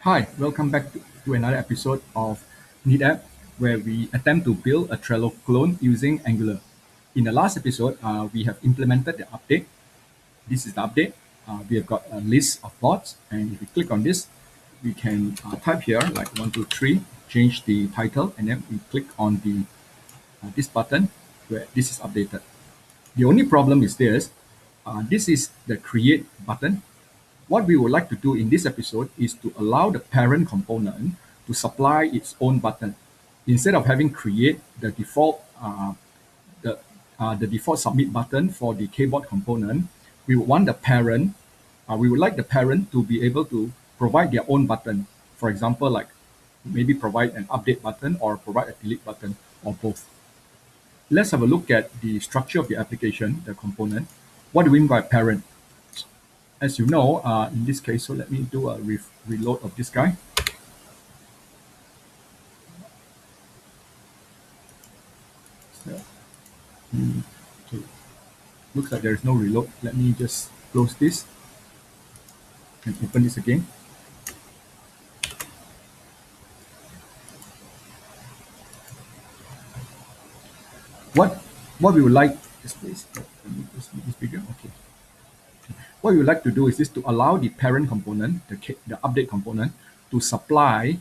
Hi, welcome back to another episode of NeedApp, where we attempt to build a Trello clone using Angular. In the last episode, we have implemented the update. This is the update. We have got a list of bots, and if we click on this, we can type here like 123, change the title, and then we click on the this button where this is updated. The only problem is this is the create button. What we would like to do in this episode is to allow the parent component to supply its own button. Instead of having create the, the default submit button for the keyboard component, we would want the parent, we would like the parent to be able to provide their own button. For example, like maybe provide an update button or provide a delete button or both. Let's have a look at the structure of the application, the component. What do we mean by parent? As you know, in this case, so let me do a reload of this guy. So, okay. Looks like there is no reload. Let me just close this and open this again. What what we would like this please. Let me just make this bigger. Okay. What we would like to do is this to allow the parent component, the update component, to supply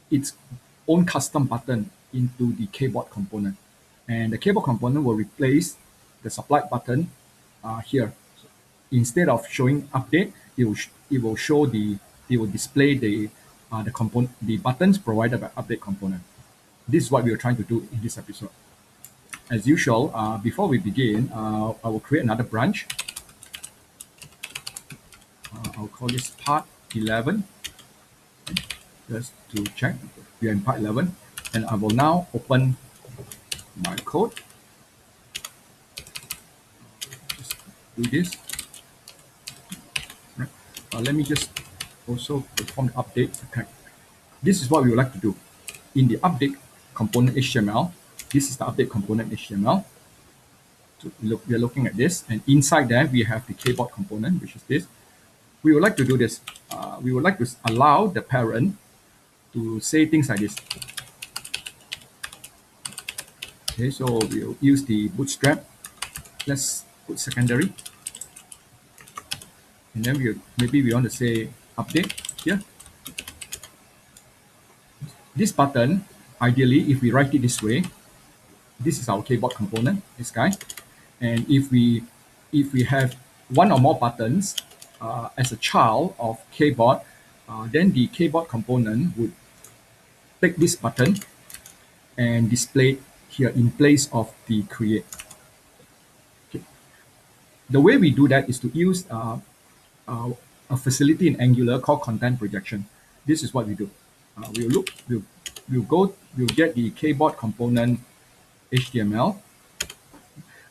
its own custom button into the keyboard component. And the keyboard component will replace the supplied button here. So instead of showing update, it will show it will display the component, the buttons provided by update component. This is what we are trying to do in this episode. As usual, before we begin, I will create another branch. I'll call this part 11, just to check. We are in part 11, and I will now open my code. Just do this. Right. Let me just also perform the update. Okay. This is what we would like to do. In the update component HTML, this is the update component HTML. So we are looking at this, and inside there we have the keyboard component, which is this. We would like to do this. We would like to allow the parent to say things like this. Okay, so we'll use the bootstrap. Let's put secondary, and then maybe we want to say update here. This button, ideally, if we write it this way, this is our keyboard component, this guy. And if we have one or more buttons as a child of keyboard, then the keyboard component would take this button and display it here in place of the create. Okay. The way we do that is to use a facility in Angular called content projection. This is what we do. We'll get the keyboard component HTML.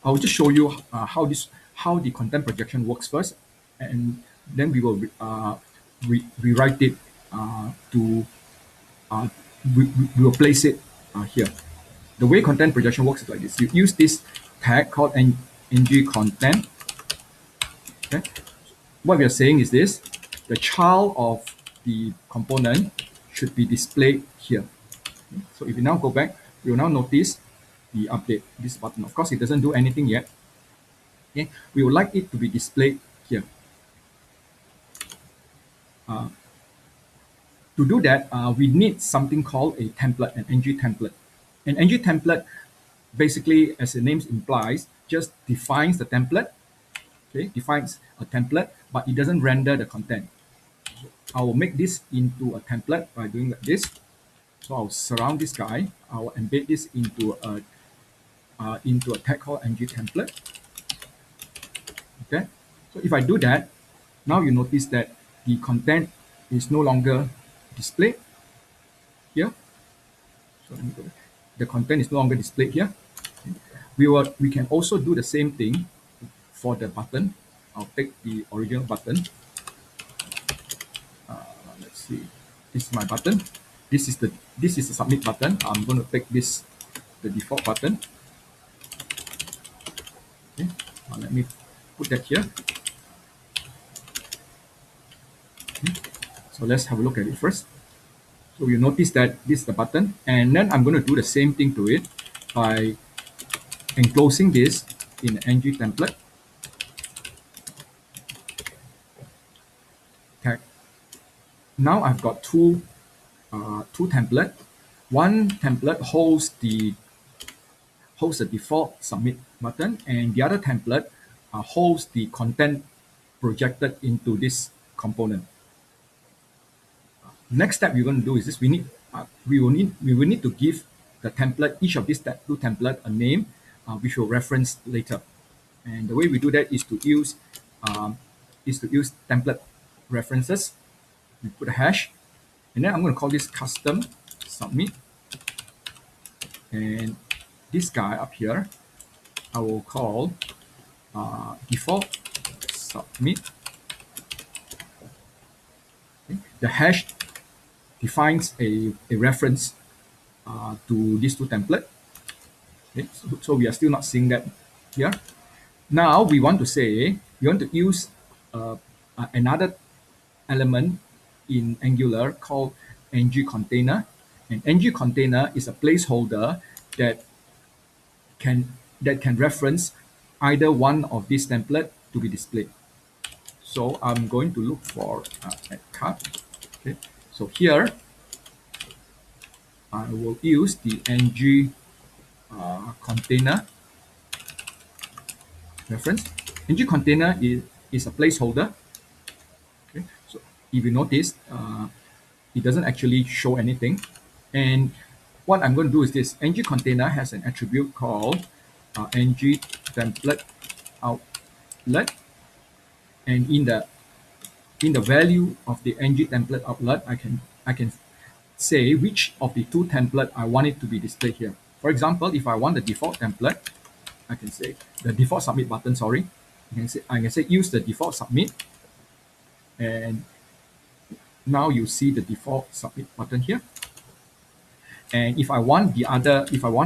I'll just show you how the content projection works first, and then we will rewrite it to we will place it here. The way content projection works is like this. You use this tag called ng content. Okay. What we are saying is this: the child of the component should be displayed here. So if you now go back, you will now notice the update, this button. Of course, it doesn't do anything yet. Okay, we would like it to be displayed here. To do that, we need something called a template, an ng template. An ng template, basically, as the name implies, just defines the template. Okay, defines a template, but it doesn't render the content. I will make this into a template by doing like this. So I'll surround this guy. I will embed this into a tag called ng template. Okay. So if I do that, now you notice that the content is no longer displayed here. So the content is no longer displayed here. We can also do the same thing for the button. I'll take the original button. Let's see. This is my button. This is the submit button. I'm going to take this, the default button. Okay. Let me put that here. Okay. So let's have a look at it first. So you notice that this is the button, and then I'm going to do the same thing to it by enclosing this in an ng template tag. Now I've got two template. One template holds the default submit button, and the other template holds the content projected into this component. Next step we're going to do is this: we will need to give the template, each of these two template, a name, which we'll reference later. And the way we do that is to use template references. We put a hash, and then I'm going to call this custom submit, and this guy up here I will call default submit. Okay. The hash defines a reference to these two templates. Okay. So we are still not seeing that here. Now we want to use another element in Angular called ng container, and ng container is a placeholder that can reference either one of these templates to be displayed. So I'm going to look for a cut. Okay, so here I will use the ng container reference. ng container is a placeholder. Okay, so if you notice, it doesn't actually show anything. And what I'm going to do is this: ng container has an attribute called ng template outlet, and in the value of the ng template outlet, I can say which of the two template I want it to be displayed here. For example, if I want the default template, I can say the default submit button. Sorry, I can say use the default submit, and now you see the default submit button here. And if I want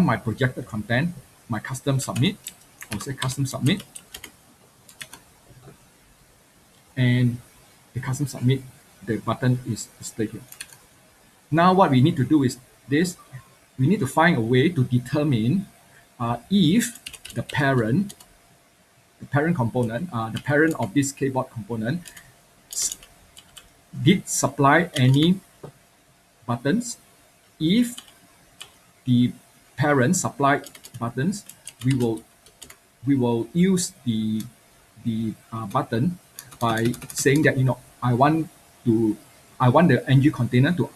my projected content, my custom submit, I'll say custom submit, and the custom submit, the button is displayed here. Now what we need to do is this: we need to find a way to determine if the parent component, the parent of this kbot component, did supply any buttons. If the parent supplied buttons, we will use the button by saying that I want the ng container to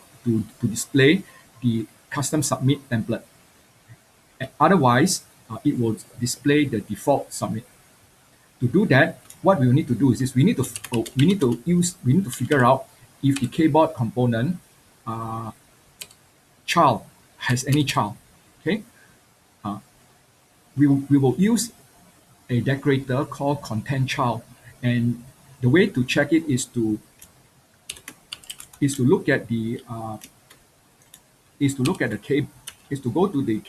display the custom submit template. Otherwise, it will display the default submit. To do that, what we will need to do is this: we need to figure out if the kbot component child has any child. Okay, we will use a decorator called content child, and the way to check it is to look at the go to the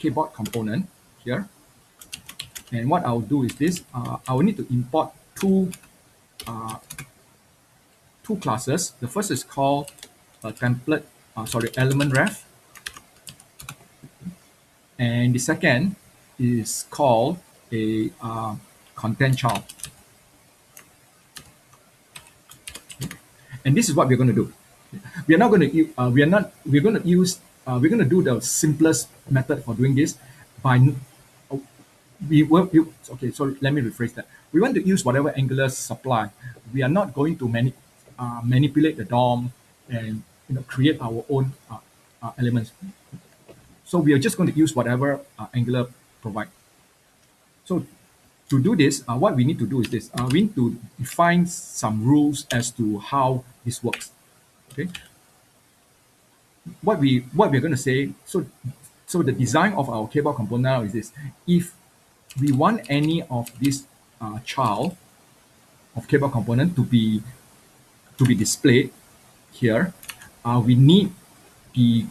kbot component here. And what I'll do is this: I will need to import two classes. The first is called element ref, and the second is called a content child. And this is what we're going to do. We're going to do the simplest method for doing this by okay, so let me rephrase that. We want to use whatever Angular supply. We are not going to manipulate the DOM and create our own elements. So we are just going to use whatever Angular provide. So to do this, what we need to do is this: we need to define some rules as to how this works. Okay. What we're going to say. So the design of our kbot component now is this: if we want any of this child of kbot component to be displayed here, we need the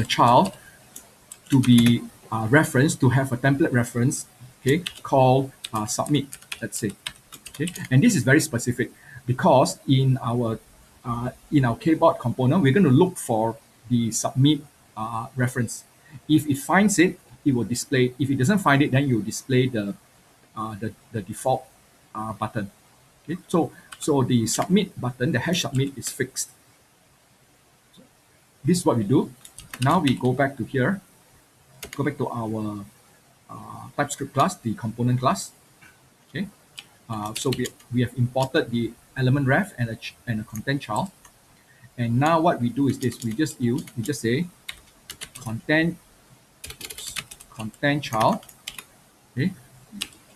child to be referenced, to have a template reference, okay, called submit, let's say. Okay, and this is very specific because in our in our kbot component, we're going to look for the submit reference. If it finds it, it will display. If it doesn't find it, then you will display the default button. Okay, so the submit button, the hash submit is fixed. So this is what we do. Now we go back to here, go back to our TypeScript class, the component class. Okay, so we have imported the element ref and a content child. And now what we do is this: we just say content child. Okay,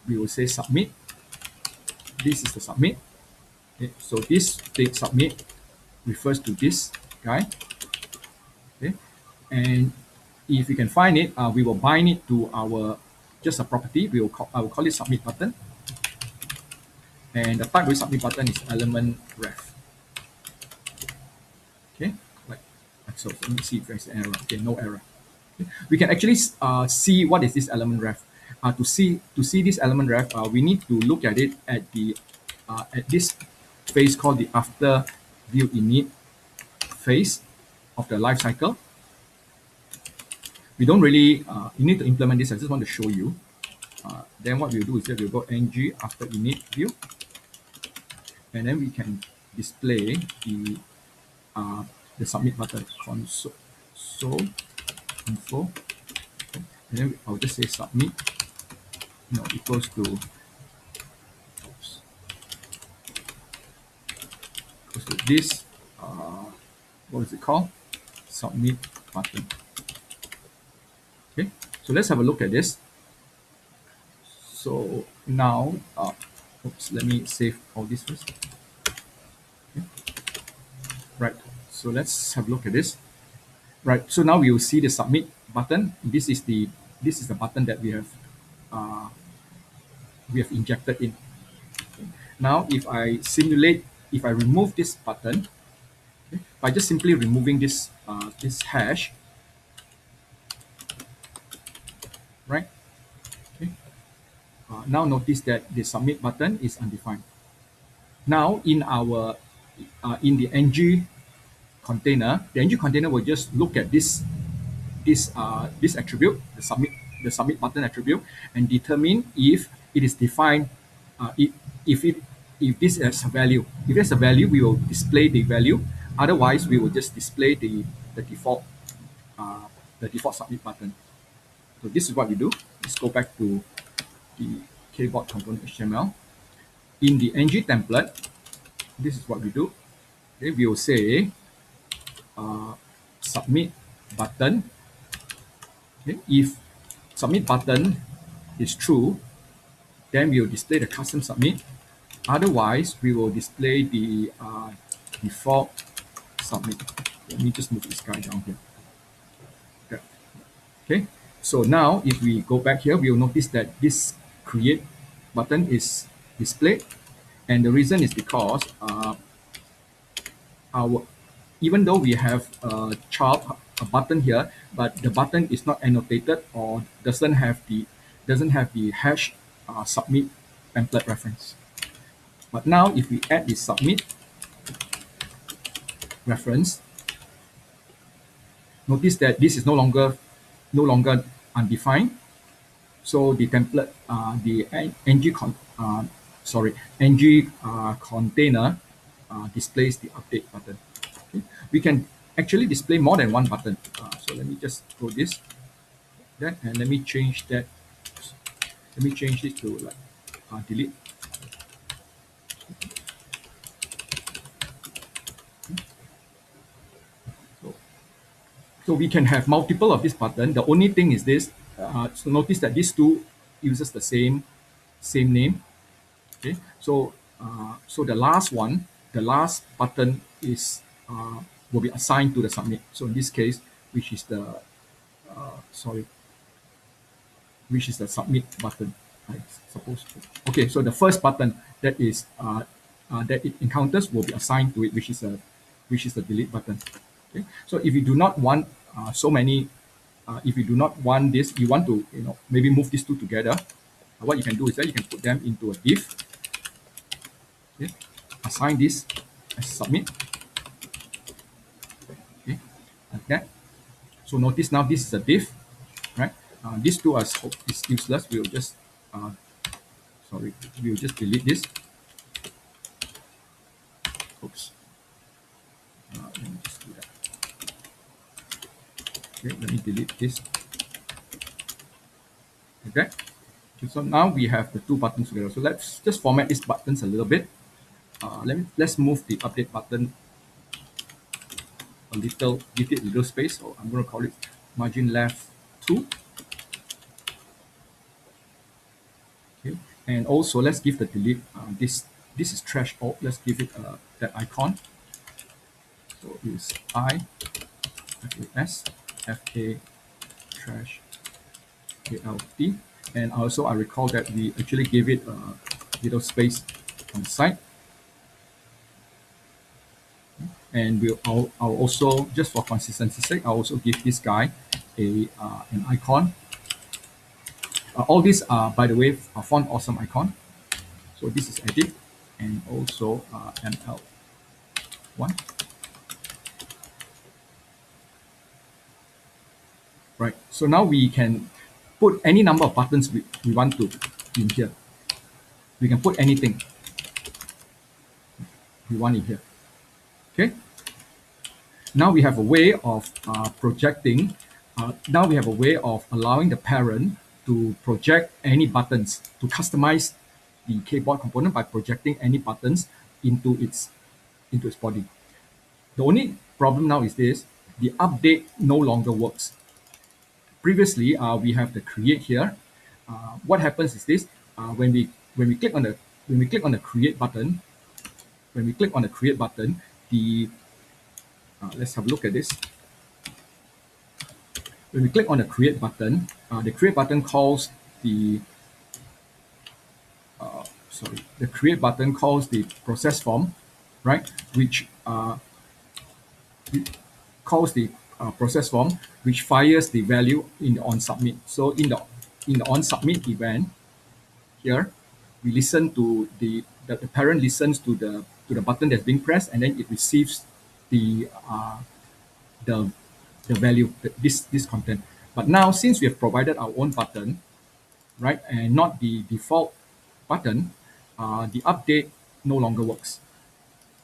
we will say submit. This is the submit. Okay, so this thing submit refers to this guy. Okay, and if we can find it, we will bind it to our just a property. I will call it submit button, and the type of submit button is element ref. Okay, like so. Let me see if there's an error. Okay, no error. Okay. We can actually see what is this element ref. To see this element ref, we need to look at it at this phase called the after view init phase of the life cycle. We don't really you need to implement this. I just want to show you. Then what we'll do is that we'll go ng after init view, and then we can display the submit button console info, and then I'll just say submit equals to this what is it called, submit button. Okay, so let's have a look at this. So now let me save all this first. Okay. Right, so let's have a look at this. Right, so now we will see the submit button. This is the button that we have injected in. Okay. Now if I remove this button, okay, by just simply removing this this hash, right? Okay. Now notice that the submit button is undefined. Now in our in the ng container, the ng container will just look at this attribute, the submit button attribute, and determine if it is defined. If this has a value, if there's a value, we will display the value. Otherwise, we will just display the default submit button. So this is what we do. Let's go back to the kbot component HTML. In the ng template, this is what we do. Okay, we will say submit button. Okay, if submit button is true, then we will display the custom submit. Otherwise, we will display the default submit. Let me just move this guy down here. Okay. Okay. So now, if we go back here, we will notice that this create button is displayed, and the reason is because even though we have a button here, but the button is not annotated or doesn't have the hash submit template reference. But now, if we add the submit reference, notice that this is no longer undefined. So the template, the ng container displays the update button. Okay. We can actually display more than one button. So let me just go this, that, and let me change that. Let me change it to like delete. So we can have multiple of this button. The only thing is this. So notice that these two uses the same name. Okay. So so the last button is will be assigned to the submit. So in this case, which is the submit button, I suppose. Okay. So the first button that is that it encounters will be assigned to it, which is the delete button. Okay. So if you do not want so many, if you do not want this, you want to maybe move these two together. What you can do is that you can put them into a div. Okay. Assign this as submit. like that. So notice now this is a div, right? These two is useless. We'll just we'll just delete this. Oops. Let me just do that. Okay, let me delete this. Okay. So now we have the two buttons together. So let's just format these buttons a little bit. Let's move the update button a little, give it a little space. So I'm going to call it margin left 2. Okay. And also let's give the delete this is trash alt. Let's give it that icon. So it's IFAS FK trash ALT. And also I recall that we actually gave it a little space on the side. And I'll also, just for consistency's sake, I'll also give this guy an icon. All these are, by the way, a font awesome icon. So this is edit and also ML1. Right. So now we can put any number of buttons we want to in here. We can put anything we want in here. Okay. Now we have a way of projecting. Now we have a way of allowing the parent to project any buttons, to customize the kboard component by projecting any buttons into its body. The only problem now is this: the update no longer works. Previously, we have the create here. What happens is this: when we click on the create button, the let's have a look at this. When we click on the create button, the create button calls the process form, right? Which calls the process form, which fires the value in the on submit. So in the on submit event here, we listen to the parent listens to the button that's being pressed, and then it receives the value, this content. But now, since we have provided our own button, right, and not the default button, the update no longer works.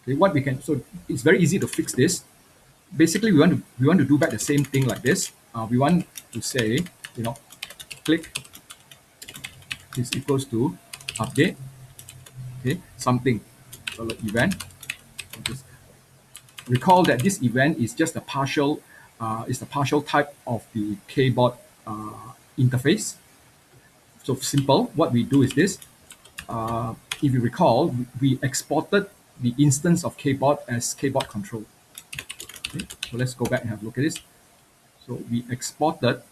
Okay, what we can, so it's very easy to fix this. Basically, we want to do back the same thing like this. We want to say, click is equals to update, okay, something, so the event. Just recall that this event is just a partial, is the partial type of the kboard interface. So simple. What we do is this. If you recall, we exported the instance of kboard as kboard control. Okay, so let's go back and have a look at this. So we exported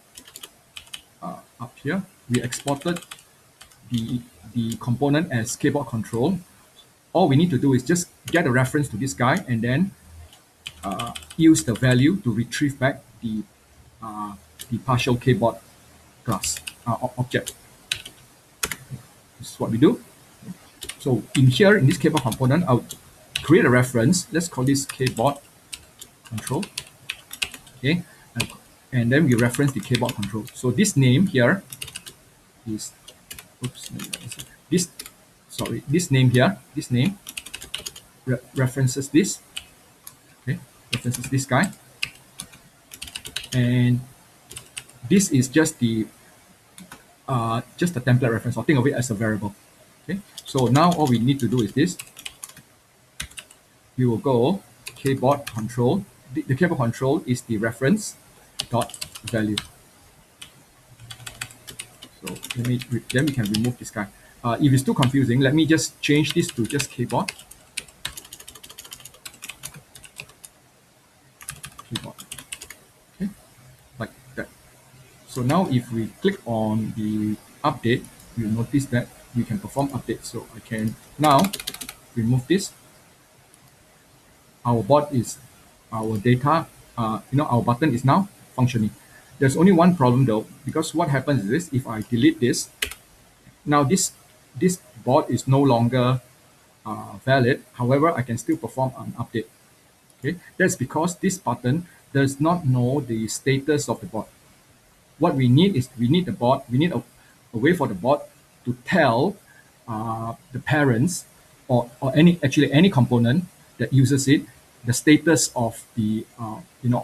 up here. We exported the component as kboard control. All we need to do is just get a reference to this guy and then use the value to retrieve back the partial kboard class object. This is what we do. So in here, in this kboard component, I'll create a reference. Let's call this kboard control. Okay, and then we reference the kboard control. So this name here is, oops, this name here, this name references this. Okay, references this guy, and this is just the template reference, or think of it as a variable. Okay, so now all we need to do is this. We will go kboard control. The kboard control is the reference value. So then we can remove this guy. If it's too confusing, let me just change this to just kboard. Okay, like that. So now if we click on the update, you'll notice that we can perform updates. So I can now remove this. Our board is, our data, our button is now functioning. There's only one problem though, because what happens is this: if I delete this, now this board is no longer valid. However, I can still perform an update. Okay, that's because this button does not know the status of the bot. What we need is we need a way for the bot to tell the parents or any component that uses it the status of the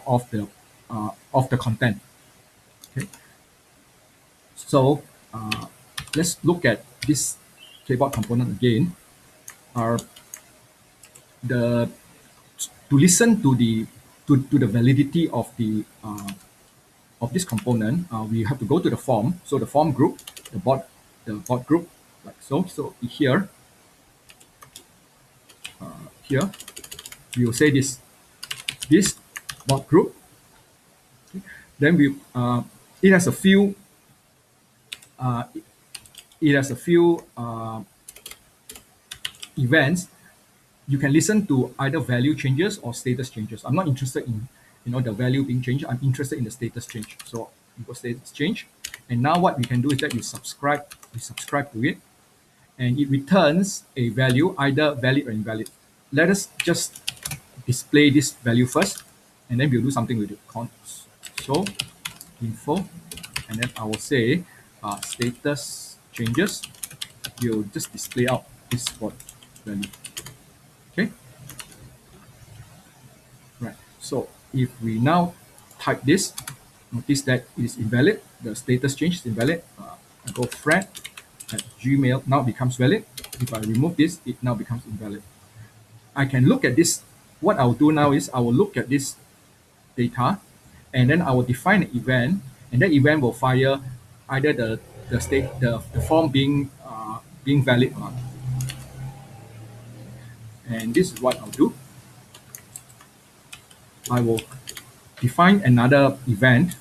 of the content. Okay, so let's look at this kbot component again. Are the to listen to the validity of this component, we have to go to the form. So the form group, the bot group, like so. So here we will say this bot group. Then it has a few it has a few events. You can listen to either value changes or status changes. I'm not interested in the value being changed. I'm interested in the status change. So you go status change, and now what we can do is that you subscribe to it, and it returns a value either valid or invalid. Let us just display this value first, and then we'll do something with it. So info, and then I will say status changes. We'll just display out this spot value. Okay. Right. So if we now type this, notice that it is invalid. The status change is invalid. I go Fred at Gmail now becomes valid. If I remove this, it now becomes invalid. I can look at this. What I'll do now is I will look at this data, and then I will define an event, and that event will fire either the form being valid or not. And this is what I'll do. I will define another event,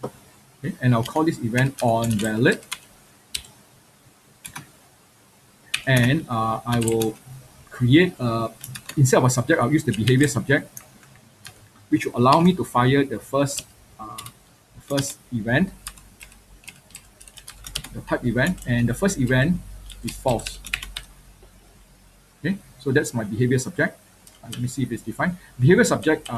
okay, and I'll call this event on valid, and I will create instead of a subject, I'll use the behavior subject, which will allow me to fire the first event, the type event, and the first event is false. Okay, so that's my behavior subject. Let me see if it's defined. Behavior subject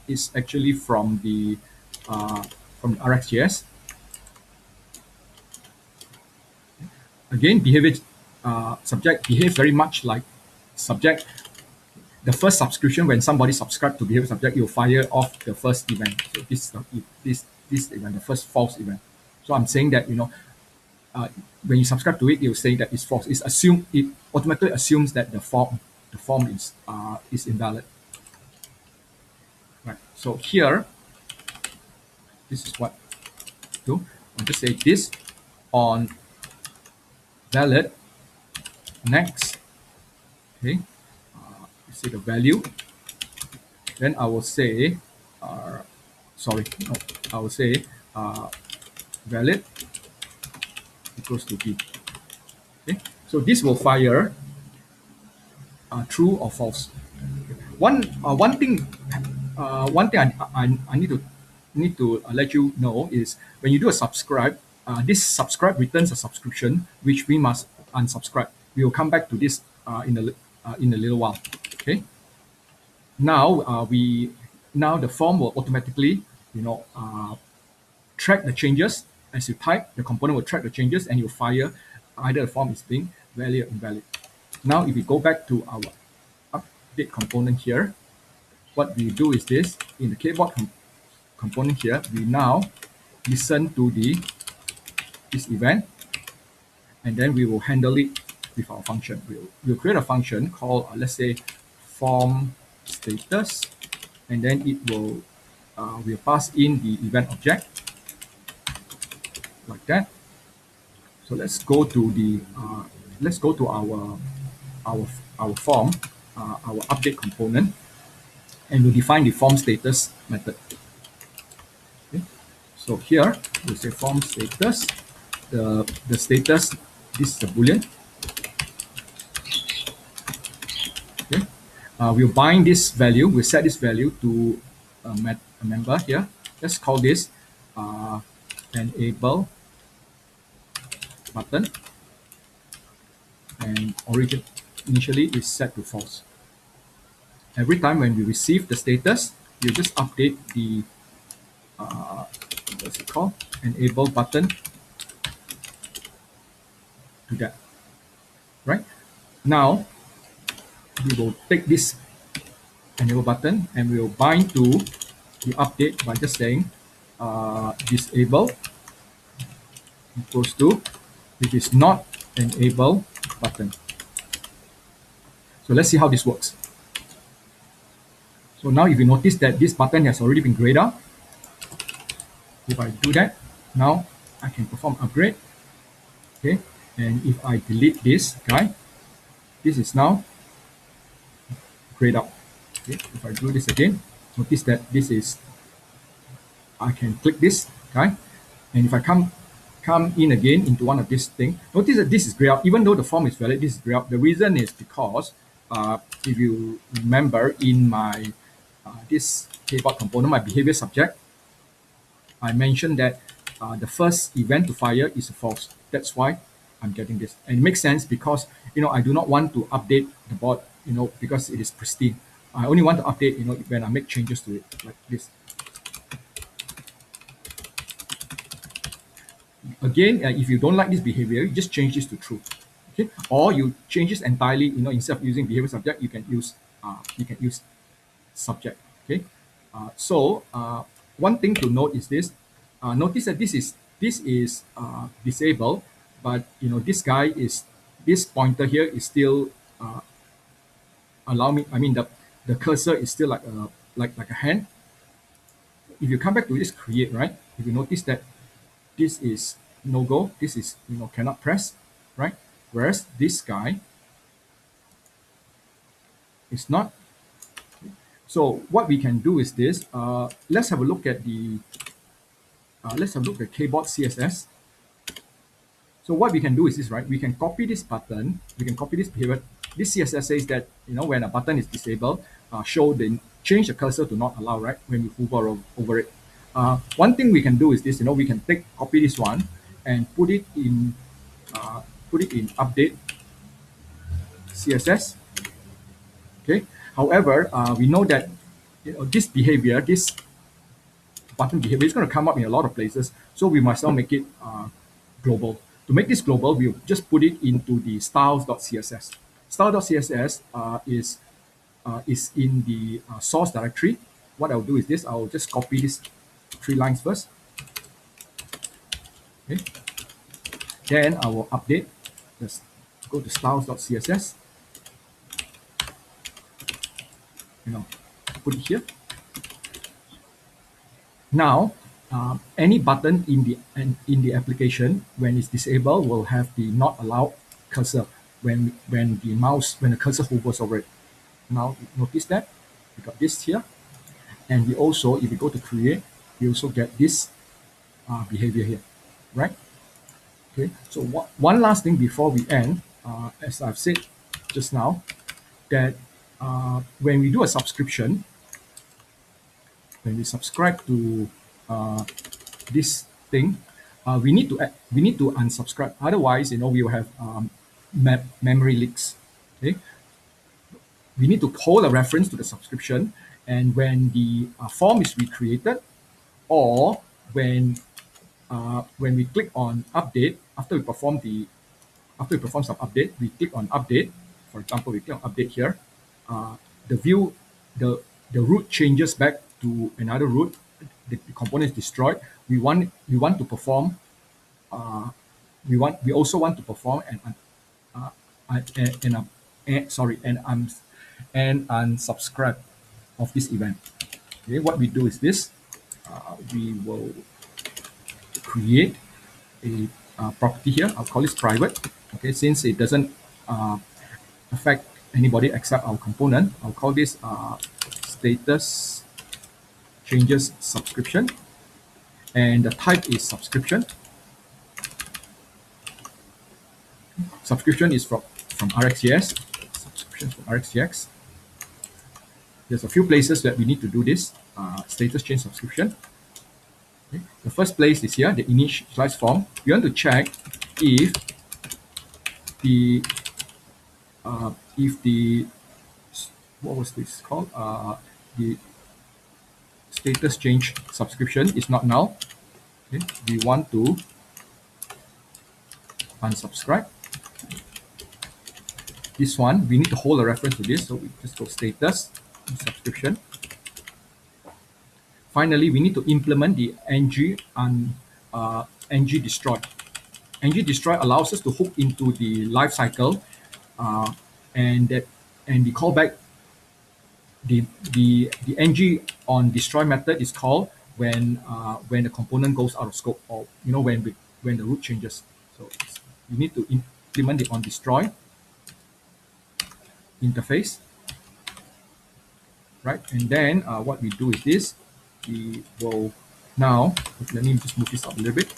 is actually from the RxJS. Again, behavior subject behaves very much like subject. The first subscription, when somebody subscribes to behavior subject, you'll fire off the first event. So this event, the first false event. So I'm saying that when you subscribe to it, it will say that it's false. It automatically assumes that the form is invalid. Right. So here, this is what I do. I'll just say this on valid next. Okay. Say the value. Then I will say, I will say valid equals to b. Okay. So this will fire true or false. One thing I need to let you know is when you do a subscribe, this subscribe returns a subscription which we must unsubscribe. We will come back to this in a little while. Okay. Now the form will automatically track the changes as you type. The component will track the changes and you fire either the form is being valid or invalid. Now, if we go back to our update component here, what we do is this. In the kbot component here, we now listen to this event, and then we will handle it with our function. We'll create a function called, let's say, form status, and then it will we'll pass in the event object like that. So let's go to our form, our update component, and we'll define the form status method. Okay. So here we'll say form status. The status, this is the boolean. Okay. We'll bind this value. We'll set this value to a member here. Let's call this enable button, and initially is set to false. every time when we receive the status, you just update the what's it called, enable button to that, right? Now we will take this enable button and we will bind to the update by just saying disable equals to, it is not enable button. So let's see how this works. So now if you notice that this button has already been grayed out, if I do that, now I can perform upgrade. Okay, and if I delete this guy, this is now grayed out. Okay, if I do this again, notice that this is, I can click this guy, and if I come in again into one of these things, notice that this is grayed out. Even though the form is valid, this is grayed out. The reason is because if you remember in my this kbot component, my behavior subject, I mentioned that the first event to fire is false. That's why I'm getting this. And it makes sense because, I do not want to update the bot, because it is pristine. I only want to update, when I make changes to it like this. Again, if you don't like this behavior, you just change this to true. Okay? Or you change this entirely, instead of using behavior subject, you can use subject. Okay. So one thing to note is this. Notice that this is disabled, but this pointer here is still allow me. I mean the cursor is still like a hand. If you come back to this create, right? If you notice that this is no go, this is cannot press, right? Whereas this guy is not. So what we can do is this. Let's have a look at the kbot CSS. So what we can do is this, right? We can copy this button. We can copy this behavior. This CSS says that when a button is disabled, change the cursor to not allow, right? When we hover over it. One thing we can do is this. We can copy this one and put it in update CSS. Okay. However, we know that this behavior, this button behavior is going to come up in a lot of places. So we must now make it global. To make this global, we'll just put it into the styles.css. Style.css is in the source directory. What I'll do is this. I'll just copy these 3 lines first. Okay. Then I will update. Just go to styles.css. Put it here. Now, any button in the application when it's disabled will have the not allowed cursor when the cursor hovers over it. Now notice that we got this here, and we also, if we go to create, we also get this behavior here, right? Okay. So one last thing before we end, as I've said just now, that when we do a subscription, when we subscribe to this thing, we need to unsubscribe. Otherwise, we will have memory leaks. Okay, we need to hold a reference to the subscription, and when the form is recreated, or when we click on update after we perform some update, we click on update. For example, we click on update here. The root changes back to another root. The component is destroyed. We also want to perform an unsubscribe of this event. Okay, what we do is this. We will create a property here. I'll call this private. Okay, since it doesn't affect anybody except our component, I'll call this status changes subscription, and the type is subscription. Subscription is from RxJS. Subscription from RxJS. There's a few places that we need to do this status change subscription. Okay. The first place is here, the initialize form. We want to check if the what was this called? The status change subscription is not null. Okay, we want to unsubscribe. This one, we need to hold a reference to this, so we just go status subscription. Finally, we need to implement the ng destroy. Ng destroy allows us to hook into the life cycle, uh, and the callback. The ng on destroy method is called when the component goes out of scope, or when the root changes. So you need to implement the on destroy interface, right? And then what we do is this: we will now, let me just move this up a little bit.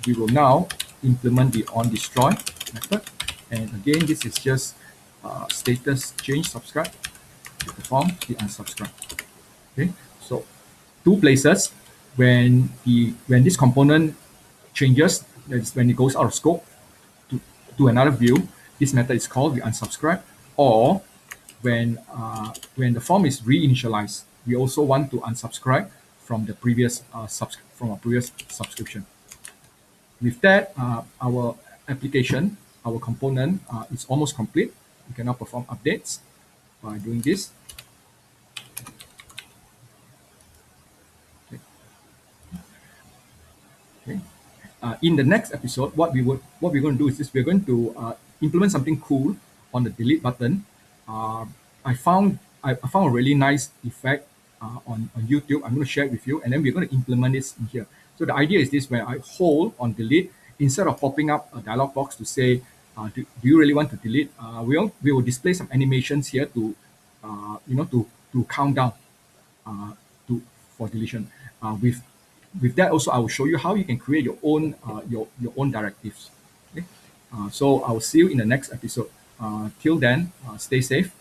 We will now implement the on destroy method, and again, this is just status change subscribe to perform the unsubscribe. Okay, so two places when this component changes, that's when it goes out of scope to another view. This method is called the unsubscribe, or when the form is reinitialized, we also want to unsubscribe from the previous from a previous subscription. With that, our application, our component is almost complete. We can now perform updates by doing this. Okay. Okay. In the next episode, what we're going to do is this: we're going to implement something cool on the delete button. I found a really nice effect on YouTube. I'm going to share it with you, and then we're going to implement this in here. So the idea is this: where I hold on delete, instead of popping up a dialog box to say, do you really want to delete? We will display some animations here to to count down uh, for deletion. With that also, I will show you how you can create your own your own directives. Okay? So I will see you in the next episode. Till then, stay safe.